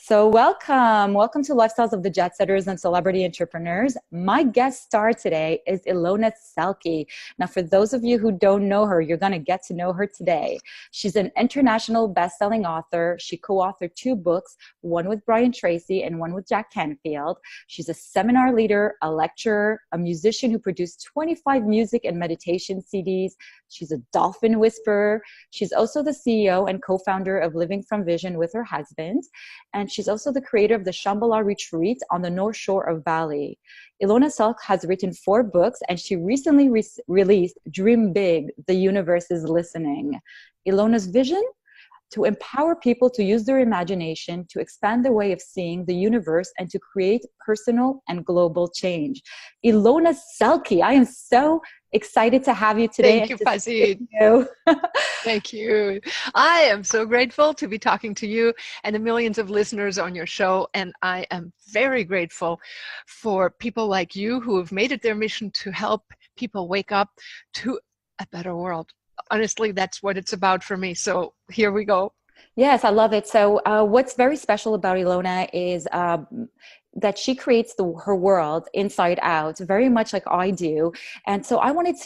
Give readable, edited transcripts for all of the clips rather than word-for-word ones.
So welcome to Lifestyles of the Jet Setters and Celebrity Entrepreneurs. My guest star today is Ilona Selke. Now, for those of you who don't know her, you're going to get to know her today. She's an international best-selling author. She co-authored 2 books, one with Brian Tracy and one with Jack Canfield. She's a seminar leader, a lecturer, a musician who produced 25 music and meditation CDs. She's a dolphin whisperer. She's also the CEO and co-founder of Living from Vision with her husband. And she's also the creator of the Shambhala Retreat on the North Shore of Bali. Ilona Selke has written 4 books, and she recently released Dream Big, The Universe is Listening. Ilona's vision? To empower people to use their imagination, to expand their way of seeing the universe, and to create personal and global change. Ilona Selke, I am so excited to have you today. Thank you, Payit. Thank you. I am so grateful to be talking to you and the millions of listeners on your show. And I am very grateful for people like you who have made it their mission to help people wake up to a better world. Honestly, that's what it's about for me. So here we go. Yes, I love it. So what's very special about Ilona is that she creates her world inside out, very much like I do. And so I wanted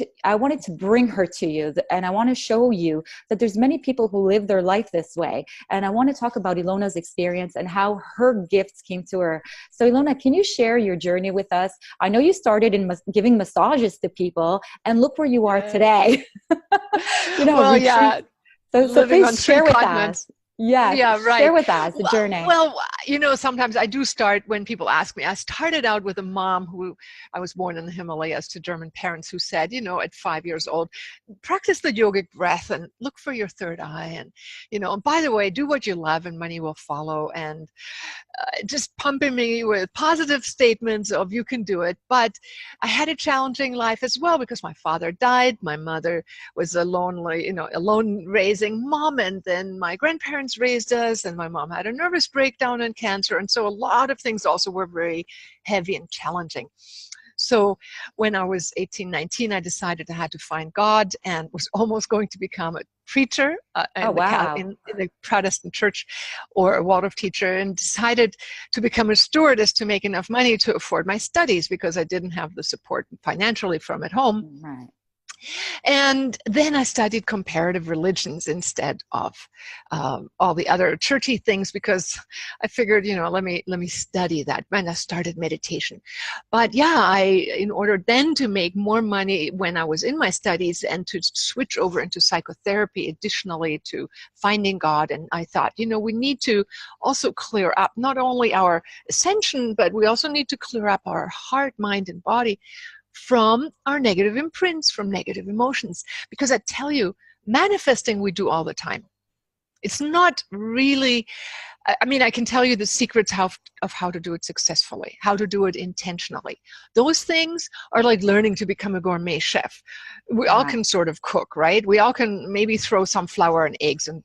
to bring her to you, and I want to show you that there's many people who live their life this way. And I want to talk about Ilona's experience and how her gifts came to her. So Ilona, can you share your journey with us? I know you started in giving massages to people, and look where you are today. Well, yeah. So please share with us. Yeah, right. Share with us the journey. Well, sometimes I do start when people ask me. I started out with a mom who, I was born in the Himalayas to German parents who said, at 5 years old, practice the yogic breath and look for your third eye. And, and by the way, do what you love and money will follow. And just pumping me with positive statements of you can do it. But I had a challenging life as well because my father died. My mother was a alone raising mom. And then my grandparents raised us, and my mom had a nervous breakdown and cancer, and so a lot of things also were very heavy and challenging. So when I was 18, 19, I decided I had to find God and was almost going to become a preacher in the Protestant church or a Waldorf teacher, and decided to become a stewardess to make enough money to afford my studies because I didn't have the support financially from at home. Right. And then I studied comparative religions instead of all the other churchy things because I figured, let me study that. And I started meditation. But yeah, in order then to make more money when I was in my studies and to switch over into psychotherapy additionally to finding God. And I thought, we need to also clear up not only our ascension, but we also need to clear up our heart, mind, and body from our negative imprints, from negative emotions. Because I tell you, manifesting we do all the time. It's not really, I can tell you the secrets of how to do it successfully, how to do it intentionally. Those things are like learning to become a gourmet chef. We all can sort of cook, right? We all can maybe throw some flour and eggs and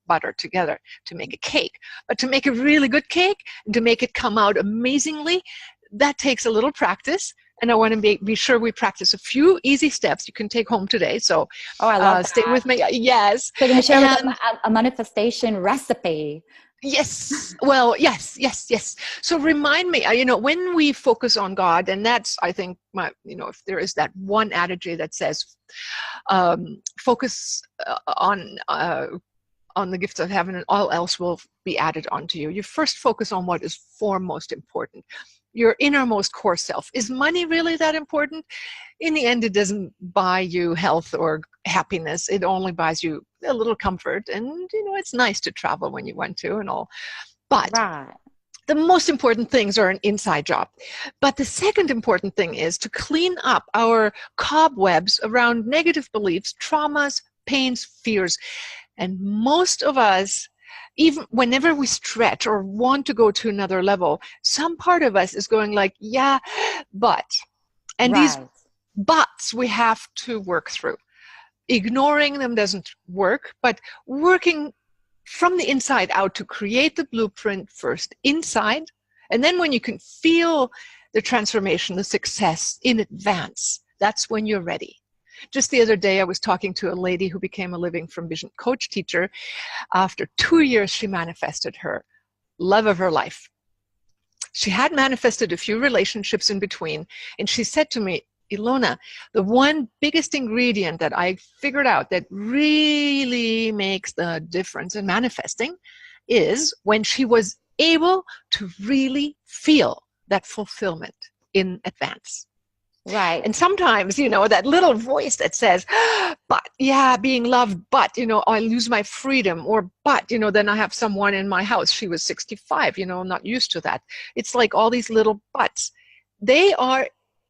butter together to make a cake. But to make a really good cake and to make it come out amazingly, that takes a little practice. And I want to be sure we practice a few easy steps you can take home today. So I love stay with me. Yes. So you're going to share with them a manifestation recipe. Yes. Well, yes. So remind me, when we focus on God, and that's, I think, if there is that one adage that says, focus on the gifts of heaven and all else will be added onto you. You first focus on what is foremost important. Your innermost core self. Is money really that important? In the end, it doesn't buy you health or happiness. It only buys you a little comfort. And, it's nice to travel when you want to and all. But the most important things are an inside job. But the second important thing is to clean up our cobwebs around negative beliefs, traumas, pains, fears. And most of us, even whenever we stretch or want to go to another level, some part of us is going like, yeah, but. And these buts we have to work through. Ignoring them doesn't work, but working from the inside out to create the blueprint first inside. And then when you can feel the transformation, the success in advance, that's when you're ready. Just the other day, I was talking to a lady who became a Living from Vision coach teacher. After 2 years, she manifested her love of her life. She had manifested a few relationships in between, and she said to me, Ilona, the one biggest ingredient that I figured out that really makes the difference in manifesting is when she was able to really feel that fulfillment in advance. Right. And sometimes, that little voice that says, but yeah, being loved, but, I lose my freedom, or, but, then I have someone in my house. She was 65, I'm not used to that. It's like all these little buts. They are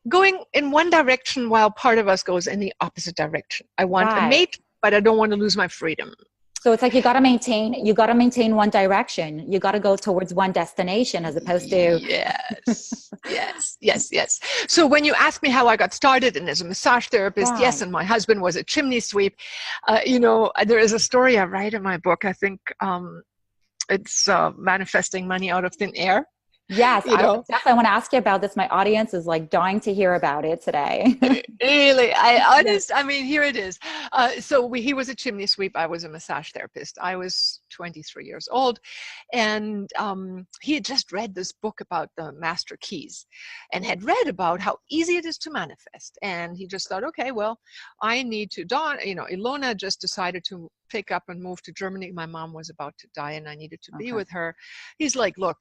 going in one direction while part of us goes in the opposite direction. I want a mate, but I don't want to lose my freedom. So it's like you got to maintain one direction. You got to go towards one destination as opposed to. Yes. So when you ask me how I got started and as a massage therapist, yes, and my husband was a chimney sweep. There is a story I write in my book. I think it's manifesting money out of thin air. Yes, I definitely want to ask you about this. My audience is like dying to hear about it today. Really, here it is. He was a chimney sweep. I was a massage therapist. I was 23 years old, and he had just read this book about the master keys, and had read about how easy it is to manifest. And he just thought, okay, well, I need to. Ilona just decided to pick up and move to Germany. My mom was about to die, and I needed to be with her. He's like, look,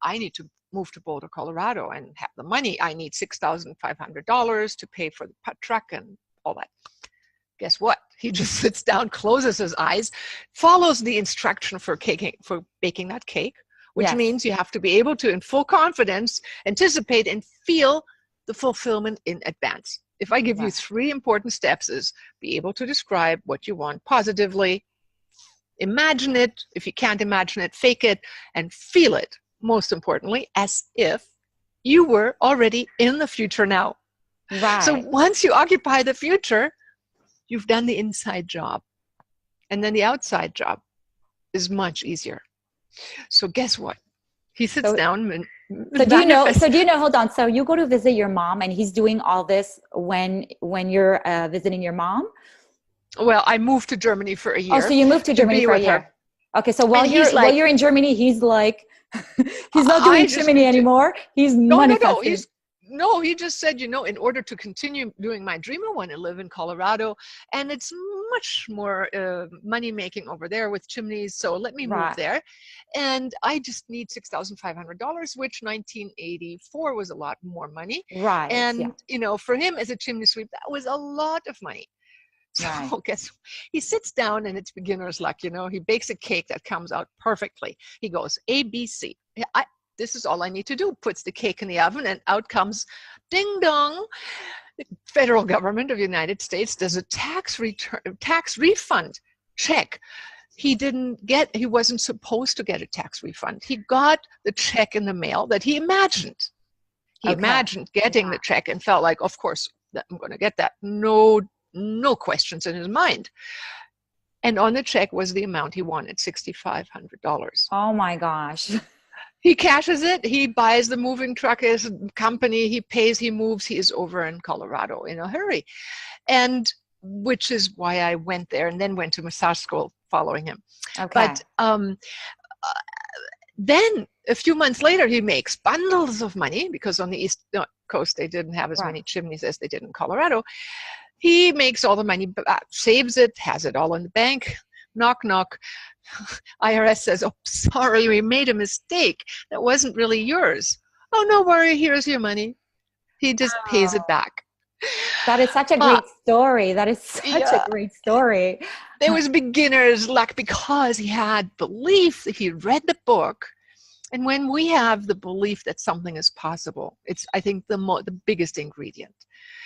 I need to move to Boulder, Colorado, and have the money. I need $6,500 to pay for the truck and all that. Guess what? He just sits down, closes his eyes, follows the instruction for baking that cake, which means you have to be able to, in full confidence, anticipate and feel the fulfillment in advance. If I give you 3 important steps, is be able to describe what you want positively, imagine it. If you can't imagine it, fake it, and feel it, most importantly, as if you were already in the future now. Right. So once you occupy the future, you've done the inside job. And then the outside job is much easier. So guess what? He sits down and do you know, hold on. So you go to visit your mom and he's doing all this when you're visiting your mom? Well, I moved to Germany for a year. Oh, so you moved to Germany for a year. Her. Okay, so while you're in Germany, he's like, he's not doing chimney anymore. He's manifesting. No, he just said, in order to continue doing my dream, I want to live in Colorado, and it's much more money making over there with chimneys. So let me move there, and I just need $6,500, which 1984 was a lot more money. Right. And for him as a chimney sweep, that was a lot of money. So guess he sits down, and it's beginner's luck. He bakes a cake that comes out perfectly. He goes A, B, C. This is all I need to do. Puts the cake in the oven, and out comes, ding dong, the federal government of the United States does a tax refund check. He wasn't supposed to get a tax refund. He got the check in the mail that he imagined. He imagined getting the check and felt like, of course, I'm going to get that. No questions in his mind. And on the check was the amount he wanted, $6,500. Oh my gosh. He cashes it. He buys the moving truck, his company. He pays, he moves. He is over in Colorado in a hurry. And which is why I went there and then went to massage school following him. Okay. But then a few months later, he makes bundles of money because on the East Coast, they didn't have as many chimneys as they did in Colorado. He makes all the money, saves it, has it all in the bank. Knock, knock. IRS says, oh, sorry, we made a mistake. That wasn't really yours. Oh, no worry, here's your money. He just pays it back. That is such a great story. That is such a great story. There was beginner's luck because he had belief. He read the book. And when we have the belief that something is possible, it's, I think, the biggest ingredient.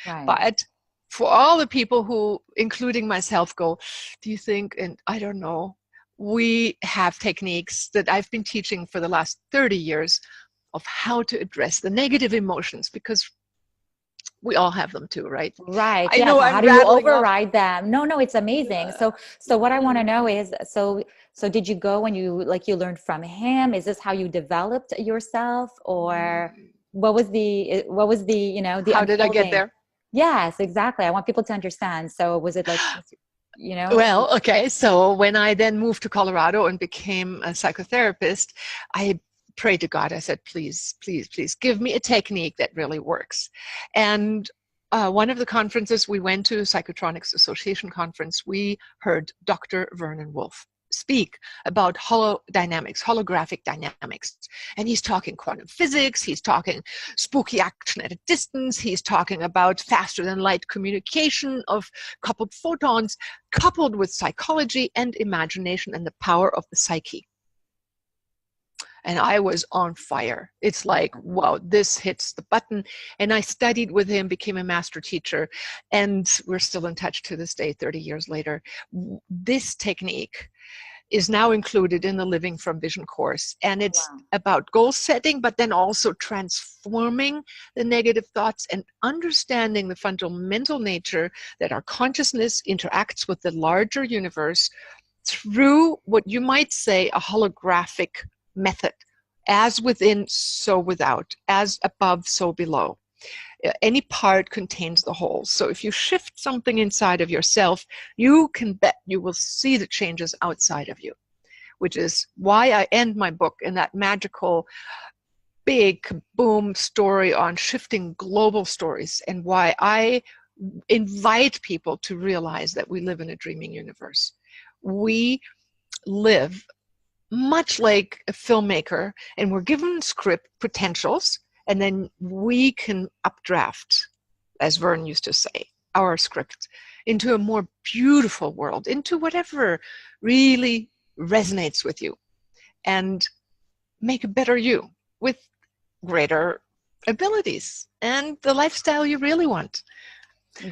Right. But for all the people who, including myself, go, do you think, and I don't know, we have techniques that I've been teaching for the last 30 years of how to address the negative emotions, because we all have them too, right? Right. I know. How do you override them? No, it's amazing. So what I want to know is, so did you go and you learned from him? Is this how you developed yourself, or what was the how did I get there? Yes, exactly. I want people to understand. So was it like, you know? Well, okay. So when I then moved to Colorado and became a psychotherapist, I prayed to God. I said, please, please, please give me a technique that really works. And one of the conferences we went to, Psychotronics Association conference, we heard Dr. Vernon Wolf speak about holographic dynamics. And he's talking quantum physics, he's talking spooky action at a distance, he's talking about faster than light communication of coupled photons, coupled with psychology and imagination and the power of the psyche. And I was on fire. It's like, wow, this hits the button. And I studied with him, became a master teacher, and we're still in touch to this day, 30 years later. This technique is now included in the Living from Vision course. And it's about goal setting, but then also transforming the negative thoughts and understanding the fundamental nature that our consciousness interacts with the larger universe through what you might say a holographic method. As within, so without. As above, so below. Any part contains the whole. So if you shift something inside of yourself, you can bet you will see the changes outside of you, which is why I end my book in that magical, big boom story on shifting global stories, and why I invite people to realize that we live in a dreaming universe. We live much like a filmmaker, and we're given script potentials, and then we can updraft, as Vern used to say, our script into a more beautiful world, into whatever really resonates with you, and make a better you with greater abilities and the lifestyle you really want.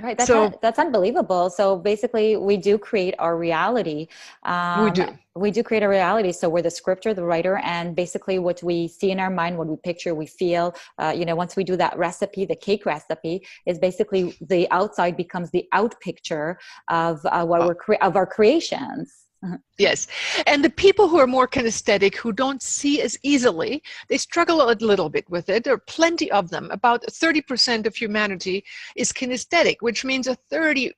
Right. That's unbelievable. So basically we do create our reality. We do create a reality. So we're the scripter, the writer, and basically what we see in our mind, what we picture, we feel, once we do that recipe, the cake recipe, is basically the outside becomes the out picture of of our creations. Yes. And the people who are more kinesthetic, who don't see as easily, they struggle a little bit with it. There are plenty of them. About 30% of humanity is kinesthetic, which means 30%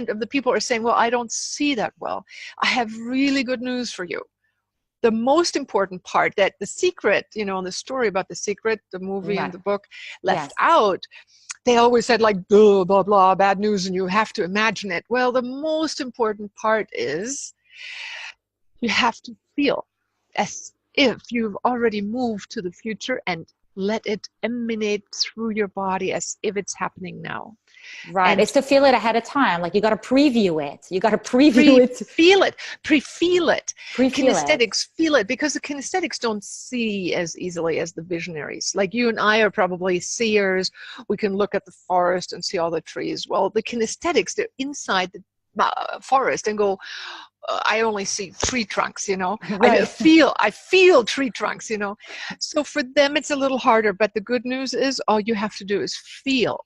of the people are saying, well, I don't see that well. I have really good news for you. The most important part, that The Secret, in the story about The Secret, the movie and the book, left out, they always said like, blah, blah, blah, bad news, and you have to imagine it. Well, the most important part is you have to feel as if you've already moved to the future and let it emanate through your body as if it's happening now. Right. And it's to feel it ahead of time. Like you got to preview it. You got to preview it. Feel it. Pre-feel it. Kinesthetics feel it, because the kinesthetics don't see as easily as the visionaries. Like you and I are probably seers. We can look at the forest and see all the trees. Well, the kinesthetics, they're inside the forest and go, I only see tree trunks, Right. I feel tree trunks, So for them, it's a little harder. But the good news is all you have to do is feel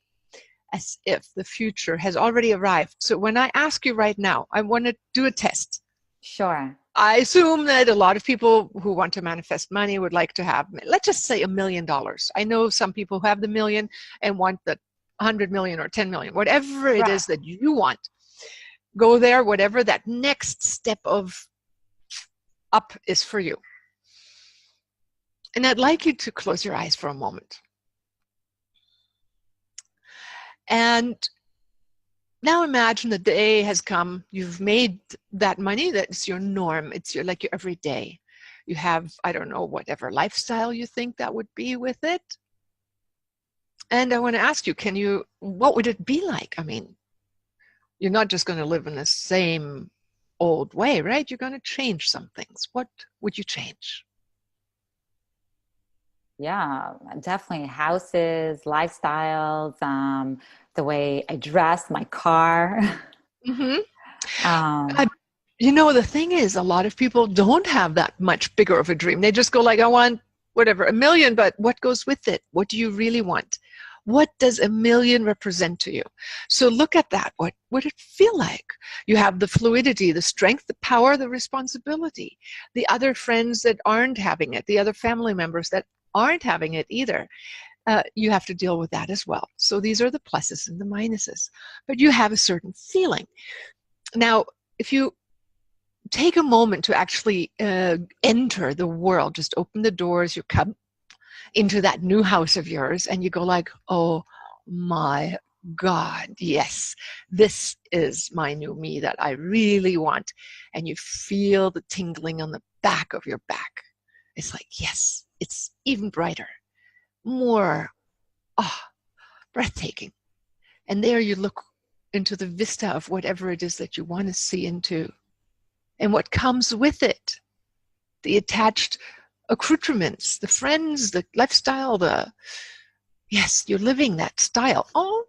as if the future has already arrived. So when I ask you right now, I want to do a test. Sure. I assume that a lot of people who want to manifest money would like to have, let's just say $1 million. I know some people who have the million and want the 100 million or 10 million, whatever it is that you want. Go there, whatever that next step of up is for you. And I'd like you to close your eyes for a moment. And now imagine the day has come. You've made that money. That's your norm. It's your everyday. You have, I don't know, whatever lifestyle you think that would be with it. And I want to ask you, what would it be like? I mean, you're not just going to live in the same old way, right? You're going to change some things. What would you change? Yeah, definitely houses, lifestyles, the way I dress, my car. Mm-hmm. The thing is, a lot of people don't have that much bigger of a dream. They just go like, I want whatever, $1 million, but what goes with it? What do you really want? What does $1 million represent to you? So look at that. What would it feel like? You have the fluidity, the strength, the power, the responsibility, the other friends that aren't having it, the other family members that aren't having it either. You have to deal with that as well. So these are the pluses and the minuses. But you have a certain feeling. Now, if you take a moment to actually enter the world, just open the doors, you come into that new house of yours, and you go like, oh my God, yes, this is my new me that I really want. And you feel the tingling on the back of your back. It's like, yes, it's even brighter, more breathtaking. And there you look into the vista of whatever it is that you want to see into, and what comes with it, the attached accoutrements, the friends, the lifestyle, yes, you're living that style all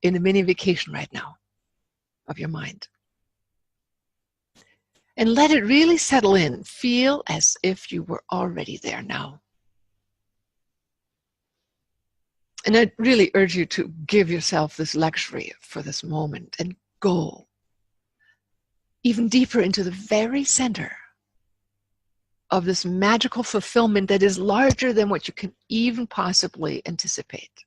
in a mini vacation right now of your mind. And let it really settle in. Feel as if you were already there now. And I really urge you to give yourself this luxury for this moment and go even deeper into the very center of this magical fulfillment that is larger than what you can even possibly anticipate.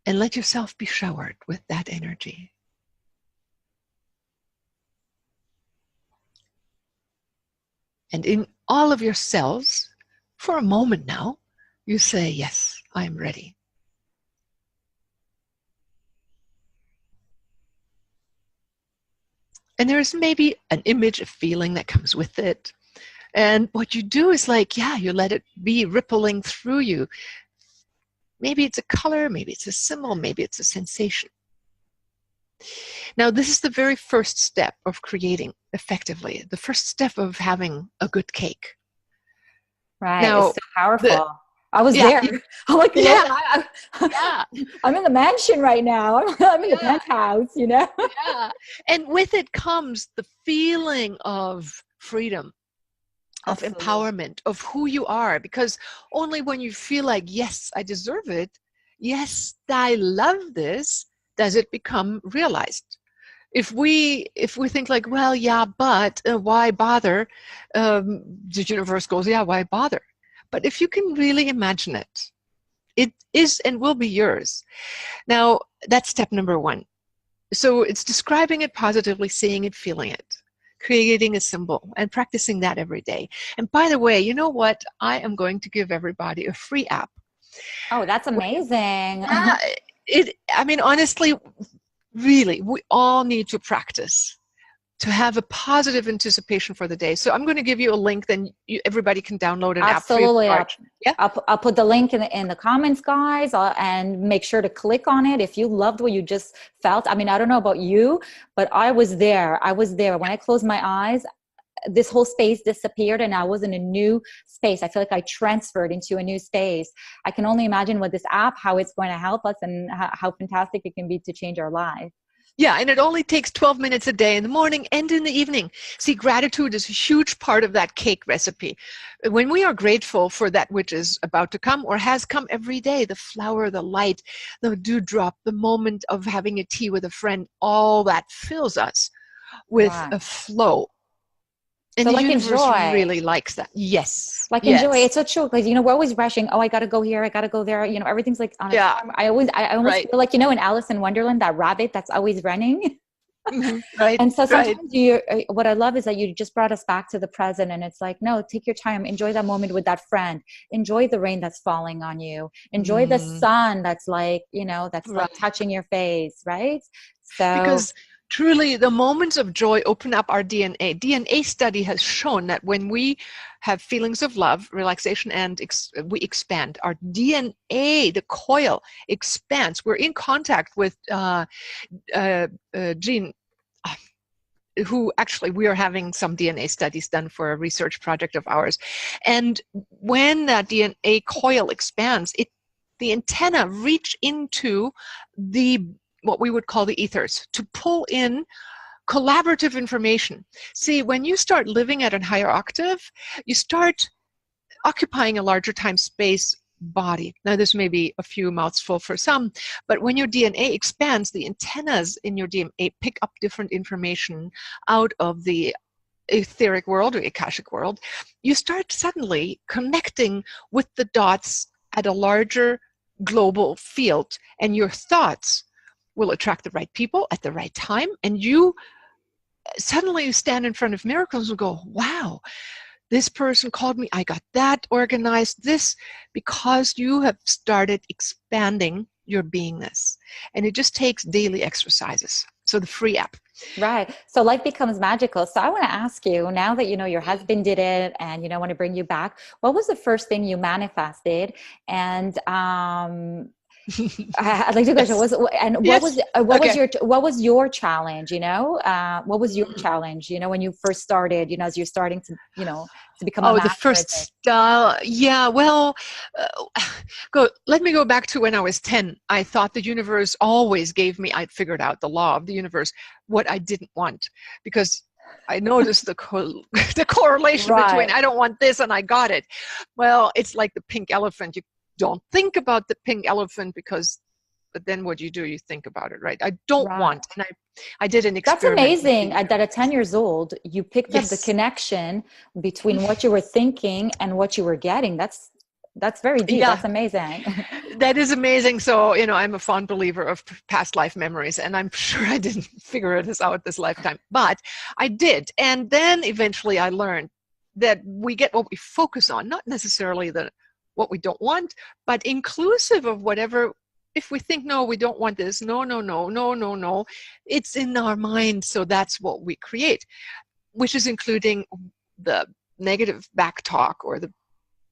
And let yourself be showered with that energy. And in all of your cells, for a moment now, you say, yes, I am ready. And there's maybe an image, a feeling that comes with it. And what you do is like, yeah, you let it be rippling through you. Maybe it's a color, maybe it's a symbol, maybe it's a sensation. Now, this is the very first step of creating effectively, the first step of having a good cake. Right. Now, it's so powerful. I was there. I'm like, yeah. I'm in the mansion right now. I'm in the penthouse, you know? Yeah. And with it comes the feeling of freedom, of empowerment, of who you are. Because only when you feel like, yes, I deserve it, yes, I love this, does it become realized. If we think like, well, yeah, but why bother? The universe goes, yeah, why bother? But if you can really imagine it, it is and will be yours. Now, that's step number one. So it's describing it positively, seeing it, feeling it, creating a symbol, and practicing that every day. And by the way, you know what? I am going to give everybody a free app. Oh, that's amazing. I mean, honestly, really, we all need to practice to have a positive anticipation for the day. So I'm going to give you a link, then everybody can download an app free of charge. Yeah, I'll put the link in the comments, guys, and make sure to click on it if you loved what you just felt. I mean, I don't know about you, but I was there. When I closed my eyes, this whole space disappeared and I was in a new space. I feel like I transferred into a new space. I can only imagine with this app, how it's going to help us and how fantastic it can be to change our life. Yeah, and it only takes 12 minutes a day in the morning and in the evening. See, gratitude is a huge part of that cake recipe. When we are grateful for that which is about to come or has come every day, the flower, the light, the dewdrop, the moment of having a tea with a friend, all that fills us with a flow. And so the universe really likes that. Yes. Enjoy. It's so true. Because, we're always rushing. Oh, I got to go here. I got to go there. Everything's like on a time. I almost feel like, in Alice in Wonderland, that rabbit that's always running. Right. And so sometimes what I love is that you just brought us back to the present, and it's like, no, take your time, enjoy that moment with that friend, enjoy the rain that's falling on you, enjoy the sun that's like, like touching your face. Right. So because truly, the moments of joy open up our DNA. DNA study has shown that when we have feelings of love, relaxation, and we expand, our DNA, the coil, expands. We're in contact with Gene, who actually we are having some DNA studies done for a research project of ours. And when that DNA coil expands, the antenna reach into what we would call the ethers to pull in collaborative information. See, when you start living at a higher octave, you start occupying a larger time space body. Now, this may be a few mouthful for some, but when your DNA expands, the antennas in your DNA pick up different information out of the etheric world or akashic world. You start suddenly connecting with the dots at a larger global field, and your thoughts will attract the right people at the right time, and you suddenly stand in front of miracles and go, wow, this person called me, I got that organized, this, because you have started expanding your beingness. And it just takes daily exercises. So the free app. Right. So life becomes magical. So I want to ask you, now that you know your husband did it and you know want to bring you back, what was the first thing you manifested? And I'd like to go. Yes. And Yes. Okay. what was your challenge? You know, what was your challenge? You know, when you first started. You know, as you're starting to to become a Oh, the master at first this. style. Yeah, well, let me go back to when I was 10. I thought the universe always gave me, I'd figured out the law of the universe, what I didn't want, because I noticed the the correlation between Right. I don't want this and I got it. Well, it's like the pink elephant. You don't think about the pink elephant but then what you do, you think about it, right? I don't Right. want, and I did an That's experiment with the amazing. That universe. at 10 years old, you picked up the Yes. connection between what you were thinking and what you were getting. That's very deep. Yeah. That's amazing. That is amazing. So, I'm a fond believer of past life memories, and I'm sure I didn't figure this out this lifetime, but I did. And then eventually I learned that we get what we focus on, not necessarily what we don't want, but inclusive of whatever. If we think, no, we don't want this, no, no, no, no, no, no, it's in our mind. So that's what we create, which is including the negative back talk or the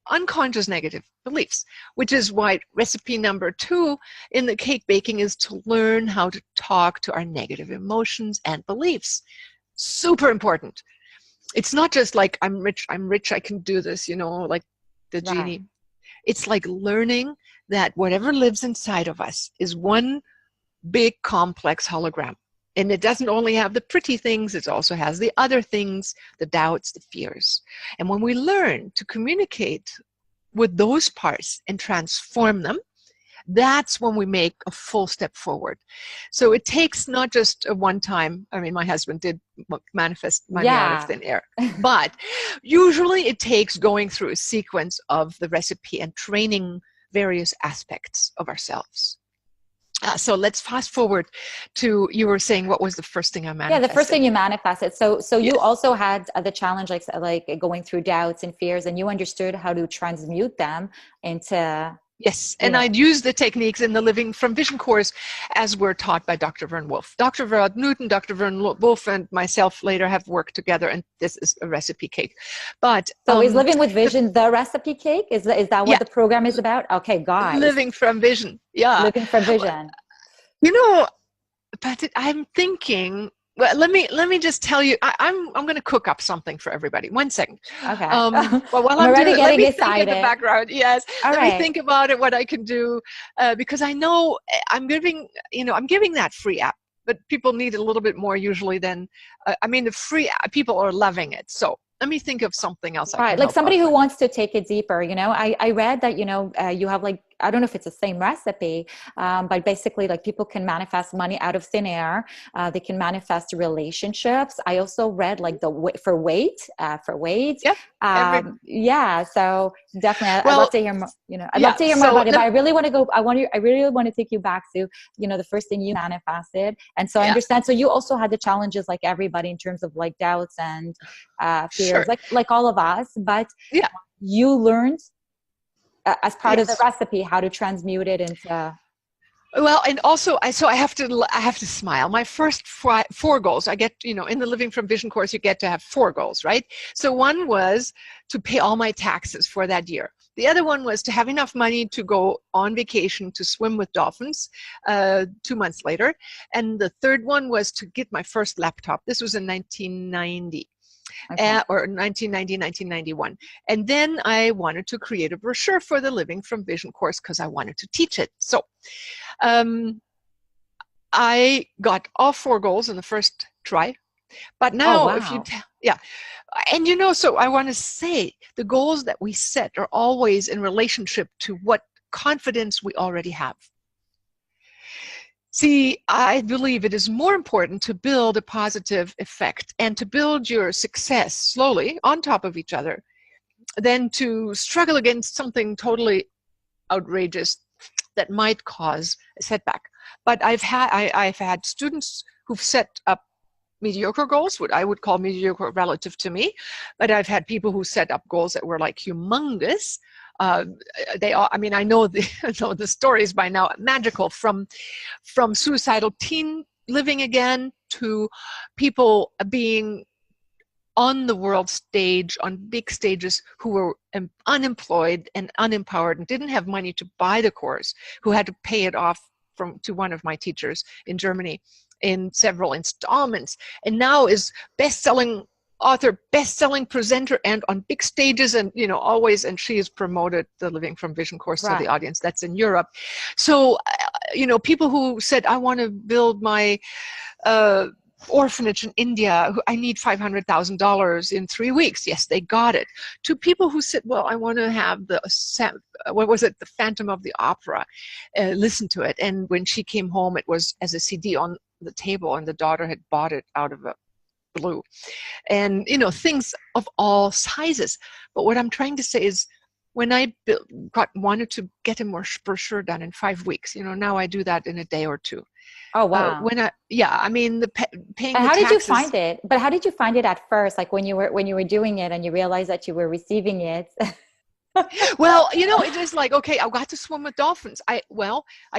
unconscious negative beliefs, which is why recipe number 2 in the cake baking is to learn how to talk to our negative emotions and beliefs. Super important. It's not just like, I'm rich, I can do this, like the Right. genie. It's like learning that whatever lives inside of us is one big complex hologram. And it doesn't only have the pretty things, it also has the other things, the doubts, the fears. And when we learn to communicate with those parts and transform them, that's when we make a full step forward. So it takes not just a one-time, my husband did manifest money out of Yeah. thin air, but usually it takes going through a sequence of the recipe and training various aspects of ourselves. So let's fast forward to, you were saying, what was the first thing I Yeah, the first manifested? thing you manifested. So you Yes. also had the challenge, like going through doubts and fears, and you understood how to transmute them into, Yes, you and know, I'd use the techniques in the Living from Vision course as were taught by Dr. Vern Wolf. Dr. Rod Newton, Dr. Vern Wolf, and myself later have worked together, and this is a recipe cake. But so is Living with Vision the recipe cake? Is that what yeah, the program is about? Okay, guys, Living from Vision. Yeah, Living from Vision. you know, I'm thinking. Well, let me just tell you. I'm going to cook up something for everybody. 1 second. Okay. Well, while I'm I'm doing already it, let getting me think in the excited. background. Yes, All let me right. think about it. What I can do, because I know I'm giving that free app, but people need a little bit more usually than. The free app, people are loving it. So let me think of something else I can Right. Like help out somebody who with. wants to take it deeper, I read that, you have like, I don't know if it's the same recipe, but basically like people can manifest money out of thin air. They can manifest relationships. I also read like for weight. Yeah. Yeah. So definitely, I'd love Well, to hear more, I'd love yeah. to hear more So about it, but I really want to go, I really want to take you back to, the first thing you manifested. And so I yeah, understand. So you also had the challenges like everybody in terms of like doubts and fears, sure. like all of us, but Yeah. you learned as part of the Yes. recipe how to transmute it into. Well, and also I have to smile. My first four goals, I get, in the Living from Vision course, you get to have 4 goals, right? So one was to pay all my taxes for that year. The other one was to have enough money to go on vacation to swim with dolphins 2 months later. And the third one was to get my first laptop. This was in 1990. Okay. Or 1990, 1991. And then I wanted to create a brochure for the Living from Vision course because I wanted to teach it. So I got all 4 goals in the first try. But Oh, now if you, wow. yeah. And so I want to say the goals that we set are always in relationship to what confidence we already have. See, I believe it is more important to build a positive effect and to build your success slowly on top of each other than to struggle against something totally outrageous that might cause setback. But I've had students who've set up mediocre goals, what I would call mediocre relative to me, but I've had people who set up goals that were like humongous. They all, I mean, I know the stories by now, magical, from suicidal teen living again to people being on the world stage, on big stages, who were unemployed and unempowered and didn't have money to buy the course, who had to pay it off to one of my teachers in Germany in several installments, and now is best-selling author, best-selling presenter, and on big stages, and always, and she has promoted the Living from Vision course to the audience that's in Europe. So people who said, I want to build my orphanage in India, I need $500,000 in 3 weeks. Yes, they got it. To people who said, well, I want to have the Phantom of the Opera, listen to it. And when she came home, it was as a CD on the table, and the daughter had bought it out of a blue. And things of all sizes. But what I'm trying to say is, when I wanted to get a more brochure done in 5 weeks, now I do that in a day or two. Oh, wow. I mean, paying the how taxes. did you find it? But how did you find it at first? Like when you were doing it and you realized that you were receiving it? Well, it is like, okay, I got to swim with dolphins. I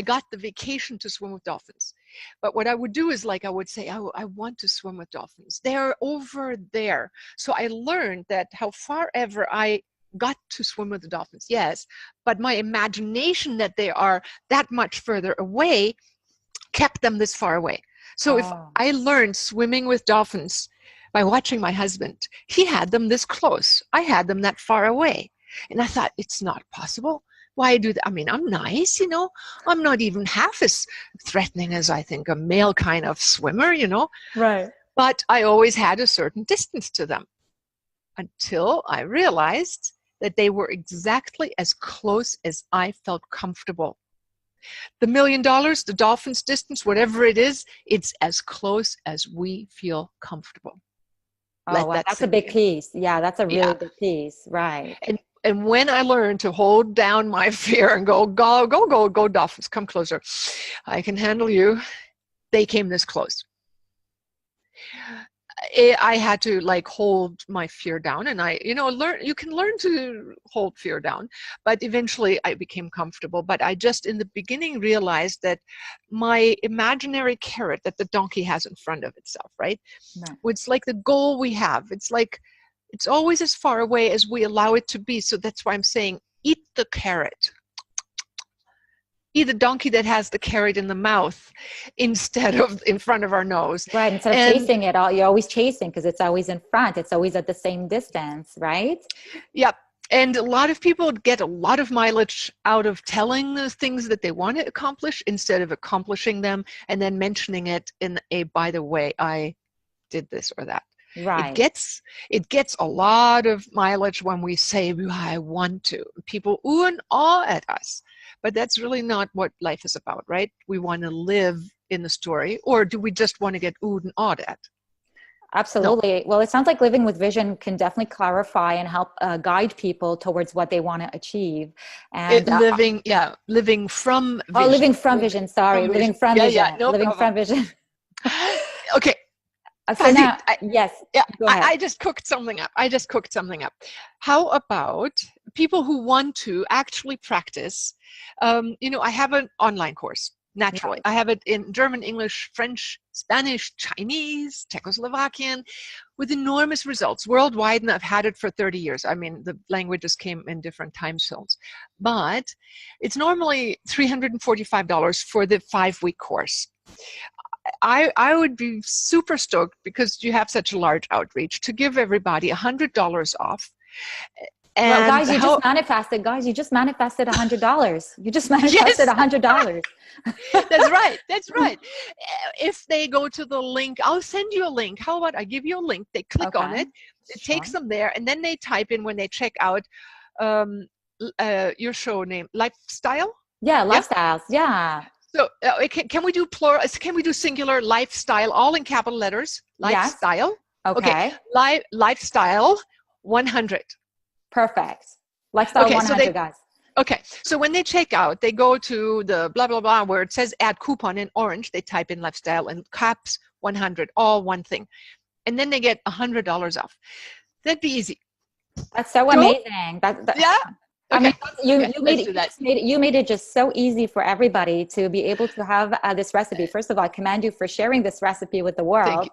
got the vacation to swim with dolphins. But what I would do is, like, I would say, I want to swim with dolphins. They're over there. So I learned that how far ever I got to swim with the dolphins, yes, but my imagination that they are that much further away kept them this far away. So if I learned swimming with dolphins by watching my husband, he had them this close. I had them that far away. And I thought, it's not possible. Why do that? I mean, I'm nice, I'm not even half as threatening as I think a male kind of swimmer, Right. But I always had a certain distance to them until I realized that they were exactly as close as I felt comfortable. The $1 million, the dolphin's distance, whatever it is, it's as close as we feel comfortable. Oh, wow. That's a big piece. Yeah, that's a really big piece. Right. And when I learned to hold down my fear and go, dolphins, come closer. I can handle you. They came this close. I had to hold my fear down, and you can learn to hold fear down, but eventually I became comfortable. But I just in the beginning realized that my imaginary carrot that the donkey has in front of itself, right? It's like the goal we have. It's like, it's always as far away as we allow it to be. So that's why I'm saying, eat the carrot. Eat the donkey that has the carrot in the mouth instead of in front of our nose. Right. Instead of chasing it all, you're always chasing because it's always in front. It's always at the same distance, right? Yep. And a lot of people get a lot of mileage out of telling the things that they want to accomplish instead of accomplishing them and then mentioning it in a, by the way, I did this or that. Right. It gets a lot of mileage when we say, I want to. People ooh and awe at us. But that's really not what life is about, right? We want to live in the story, or do we just want to get oohed and awed at? Absolutely. No. Well, it sounds like living with vision can definitely clarify and help guide people towards what they want to achieve. And living from vision. Oh, living from vision. Sorry, living from vision. Yeah, no living problem. From vision. Okay. So now, yes. Yeah, go ahead. I just cooked something up. How about people who want to actually practice? I have an online course. Naturally, I have it in German, English, French, Spanish, Chinese, Czechoslovakian, with enormous results worldwide, and I've had it for 30 years. I mean, the languages came in different time zones, but it's normally $345 for the 5-week course. I would be super stoked, because you have such a large outreach, to give everybody $100 off. And well, guys, you just manifested. Guys, you just manifested $100. You just manifested $100. That's right. That's right. If they go to the link, I'll send you a link. How about I give you a link? They click on it. It takes them there, and then they type in when they check out your show name, Lifestyle. Yeah, Lifestyles. Yeah. So can we do plural? Can we do singular? Lifestyle, all in capital letters. Lifestyle. Yes. Okay. Lifestyle 100. Perfect. Lifestyle 100, guys. Okay, so when they check out, they go to the blah, blah, blah, where it says add coupon in orange. They type in lifestyle and caps 100, all one thing. And then they get $100 off. That'd be easy. That's so Don't, amazing. yeah? I mean, Okay, okay, let's do that. you made it just so easy for everybody to be able to have this recipe. First of all, I commend you for sharing this recipe with the Thank world. you.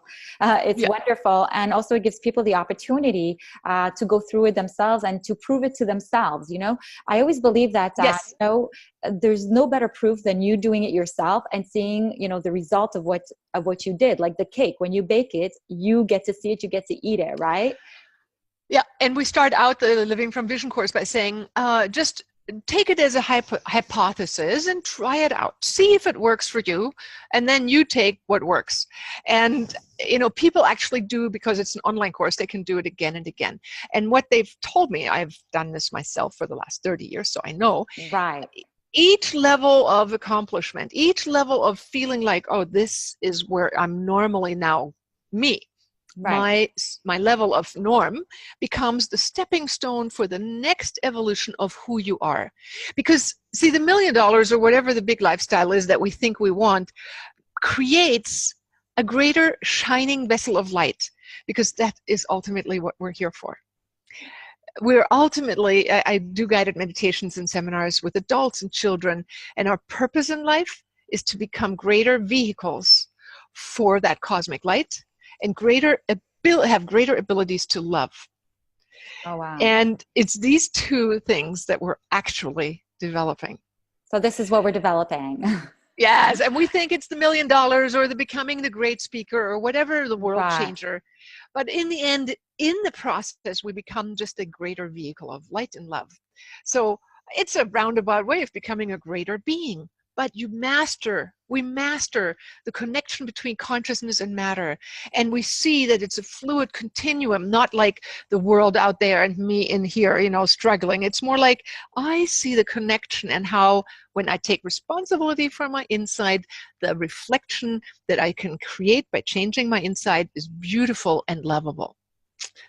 It's Yeah. wonderful, and also it gives people the opportunity to go through it themselves and to prove it to themselves. You know, I always believe that Yes. you know, there's no better proof than you doing it yourself and seeing, you know, the result of what you did. Like the cake, when you bake it, you get to see it, you get to eat it, right? Yeah, and we start out the Living from Vision course by saying, just take it as a hypothesis and try it out. See if it works for you, and then you take what works. And, you know, people actually do, because it's an online course, they can do it again and again. And what they've told me, I've done this myself for the last 30 years, so I know, Right. each level of accomplishment, each level of feeling like, oh, this is where I'm normally now me. Right. My level of norm becomes the stepping stone for the next evolution of who you are. Because see, the $1 million or whatever the big lifestyle is that we think we want creates a greater shining vessel of light, because that is ultimately what we're here for. We're ultimately, I do guided meditations and seminars with adults and children, and our purpose in life is to become greater vehicles for that cosmic light and have greater abilities to love. Oh, wow. And it's these two things that we're actually developing. So this is what we're developing. Yes, and we think it's the $1 million or the becoming the great speaker or whatever, the world Right. changer. But in the end, in the process, we become just a greater vehicle of light and love. So it's a roundabout way of becoming a greater being. But we master the connection between consciousness and matter. And we see that it's a fluid continuum, not like the world out there and me in here, you know, struggling. It's more like I see the connection, and how when I take responsibility for my inside, the reflection that I can create by changing my inside is beautiful and lovable.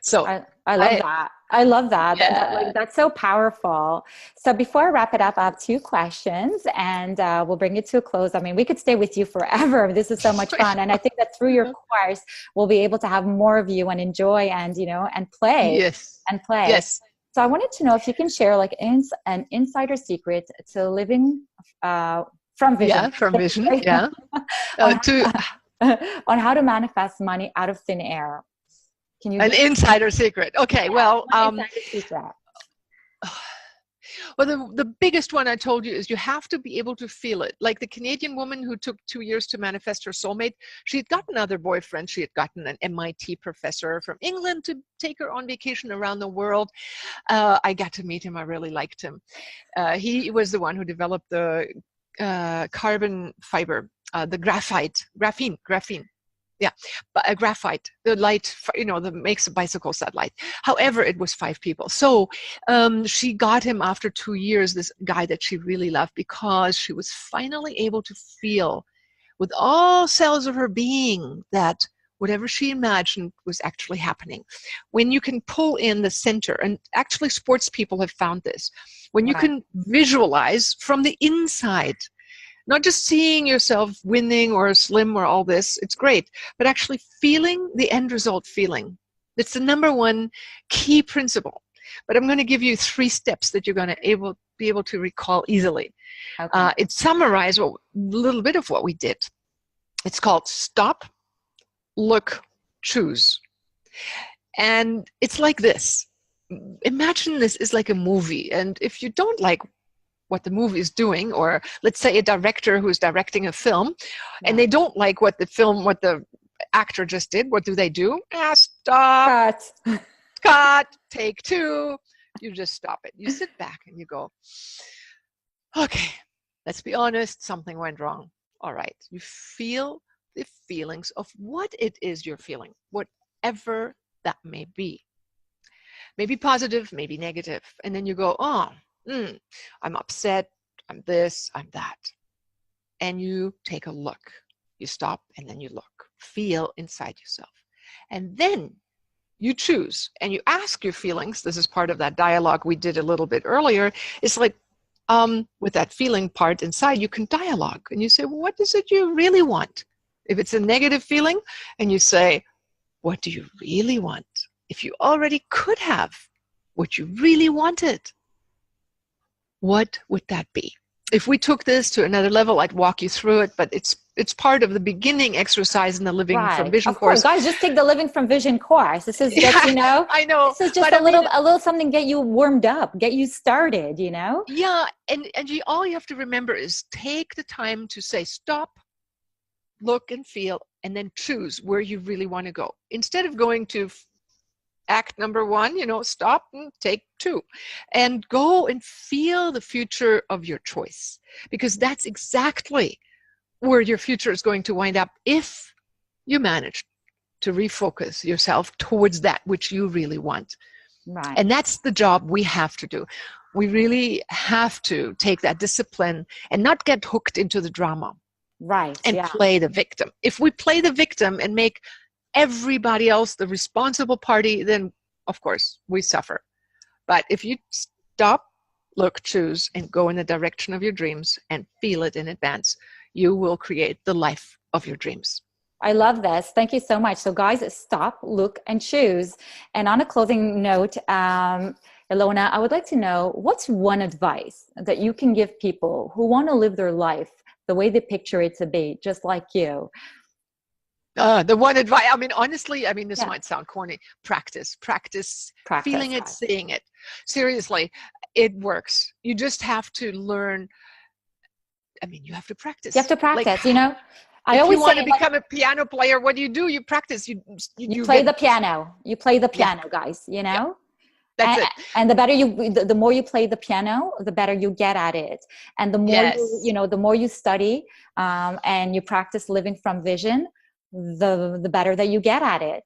So I love that. I love that. Yeah. That's so powerful. So before I wrap it up, I have two questions, and we'll bring it to a close. I mean, we could stay with you forever. This is so much fun. And I think that through your course, we'll be able to have more of you and enjoy and, you know, and play Yes. and play. Yes. So I wanted to know if you can share like an insider secret to living from vision. Yeah, from vision. Yeah. on, To on how to manifest money out of thin air. Can you an insider secret. Okay, well, insider secret? well, the biggest one I told you is you have to be able to feel it. Like the Canadian woman who took 2 years to manifest her soulmate, she had gotten another boyfriend. She had gotten an MIT professor from England to take her on vacation around the world. I got to meet him. I really liked him. He was the one who developed the carbon fiber, the graphene. Yeah, but a graphite, the light, you know, that makes a bicycle satellite. However, it was 5 people. So she got him after 2 years, this guy that she really loved, because she was finally able to feel with all cells of her being that whatever she imagined was actually happening. When you can pull in the center, and actually sports people have found this, when you can visualize from the inside, not just seeing yourself winning or slim or all this, it's great, but actually feeling the end result feeling. It's the number one key principle. But I'm going to give you 3 steps that you're going to be able to recall easily. Okay. It summarizes a little bit of what we did. It's called stop, look, choose. And it's like this. Imagine this is like a movie. And if you don't like what the movie is doing, or let's say a director who's directing a film, and they don't like what the actor just did, what do? Stop, cut, take 2. You just stop it. You sit back and you go, okay, let's be honest, something went wrong. All right, you feel the feelings of what it is you're feeling, whatever that may be. Maybe positive, maybe negative. And then you go, I'm upset, I'm this, I'm that. And you take a look. You stop and then you look. Feel inside yourself. And then you choose and you ask your feelings. This is part of that dialogue we did a little bit earlier. It's like, with that feeling part inside, you can dialogue and you say, well, what is it you really want? If it's a negative feeling, and you say, what do you really want? If you already could have what you really wanted, what would that be? If we took this to another level, I'd walk you through it, but it's part of the beginning exercise in the Living from Right. Vision Of course, course. guys, just take the Living from Vision course. This is just, Yeah, I know. this is just But I mean, a little something get you warmed up, get you started, you know? yeah, and all you have to remember is take the time to say stop, look and feel, and then choose where you really want to go. Instead of going to act number one, stop and take two, and go and feel the future of your choice, because that's exactly where your future is going to wind up if you manage to refocus yourself towards that which you really want. Right. And that's the job we have to do. We really have to take that discipline and not get hooked into the drama. Right. And play the victim. If we play the victim and make everybody else the responsible party, then of course we suffer. But if you stop, look, choose, and go in the direction of your dreams and feel it in advance, you will create the life of your dreams. I love this. Thank you so much. So guys, stop, look, and choose. And on a closing note, Ilona, I would like to know, what's one advice that you can give people who want to live their life the way they picture it to be, just like you? The one advice, honestly, this might sound corny. Practice, feeling it, seeing it. Seriously, it works. You just have to learn. You have to practice. You have to practice, I always want to become a piano player, what do? You practice. You play the piano. You play the piano, guys, Yeah. That's it. And the more you play the piano, the better you get at it. And the more the more you study and you practice living from vision, the better that you get at it.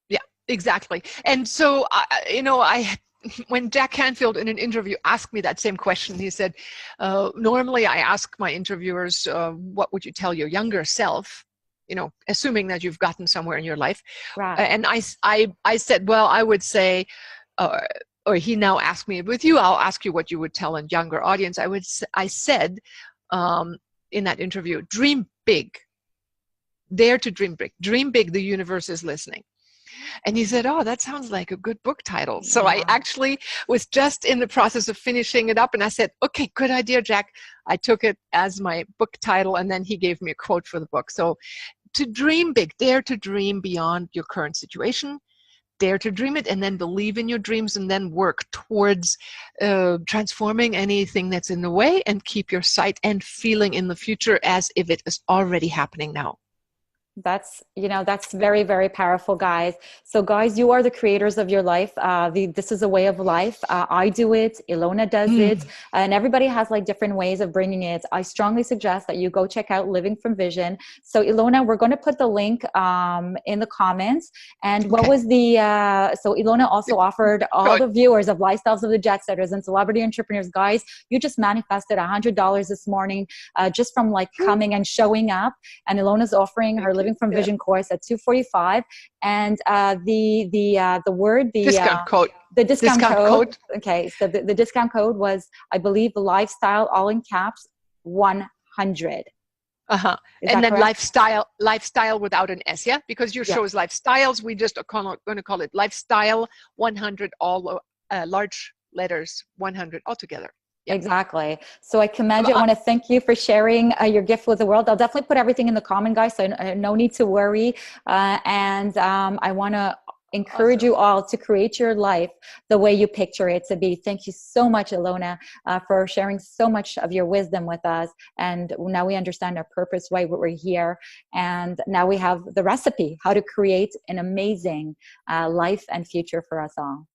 Yeah, exactly. And so, when Jack Canfield in an interview asked me that same question, he said, normally I ask my interviewers, what would you tell your younger self? Assuming that you've gotten somewhere in your life. Right. And I said, well, I would say, or he now asked me, with you, I'll ask you what you would tell a younger audience. I said in that interview, dream big. Dare to dream big. Dream big, the universe is listening. And he said, oh, that sounds like a good book title. So I actually was just in the process of finishing it up. And I said, okay, good idea, Jack. I took it as my book title. And then he gave me a quote for the book. So to dream big, dare to dream beyond your current situation. Dare to dream it, and then believe in your dreams, and then work towards transforming anything that's in the way, and keep your sight and feeling in the future as if it is already happening now. That's very, very powerful, guys. So guys, you are the creators of your life. This is a way of life. I do it. Ilona does it. And everybody has like different ways of bringing it. I strongly suggest that you go check out Living from Vision. So Ilona, we're going to put the link in the comments. And what was so Ilona also offered all the viewers of Lifestyles of the Jet Setters and Celebrity Entrepreneurs, guys, you just manifested $100 this morning just from like coming and showing up. And Ilona's offering her Living from Vision course at $245, and the discount code. The discount code. Okay, so the discount code was, I believe, the lifestyle, all in caps, 100. And then correct? lifestyle without an S, yeah, because your show is lifestyles. We just are going to call it lifestyle 100, all large letters, 100 altogether. Yep. Exactly. So I commend you. I want to thank you for sharing your gift with the world. I'll definitely put everything in the comment, guys, so no need to worry. And I want to encourage you all to create your life the way you picture it to be. Thank you so much, Ilona, for sharing so much of your wisdom with us. And now we understand our purpose, why we're here. And now we have the recipe, how to create an amazing life and future for us all.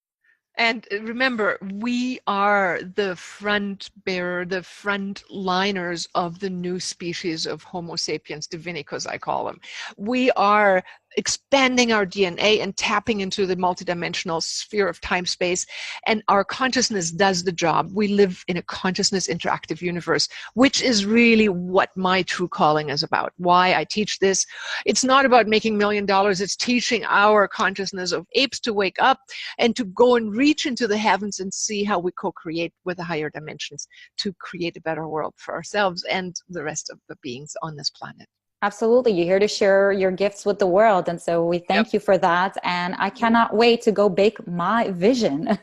And remember, we are the front bearer, the front liners of the new species of Homo sapiens divinicus, I call them. We are expanding our DNA and tapping into the multidimensional sphere of time space. And our consciousness does the job. We live in a consciousness interactive universe, which is really what my true calling is about. Why I teach this. It's not about making $1 million. It's teaching our consciousness of apes to wake up and to go and reach into the heavens and see how we co-create with the higher dimensions to create a better world for ourselves and the rest of the beings on this planet. Absolutely. You're here to share your gifts with the world. And so we thank you for that. And I cannot wait to go bake my vision.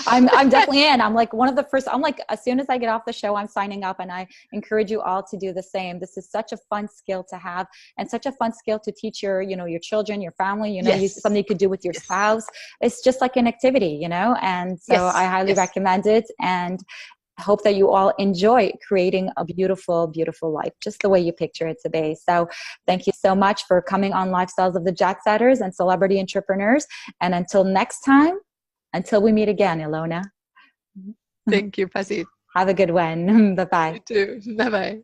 I'm definitely in. I'm like one of the first, I'm like, as soon as I get off the show, I'm signing up, and I encourage you all to do the same. This is such a fun skill to have, and such a fun skill to teach your, your children, your family, something you could do with your spouse. It's just like an activity, and so I highly recommend it. And hope that you all enjoy creating a beautiful, beautiful life, just the way you picture it to be. So thank you so much for coming on Lifestyles of the Jet Setters and Celebrity Entrepreneurs. And until next time, until we meet again, Ilona. Thank you, Payit. Have a good one. Bye-bye. You too. Bye-bye.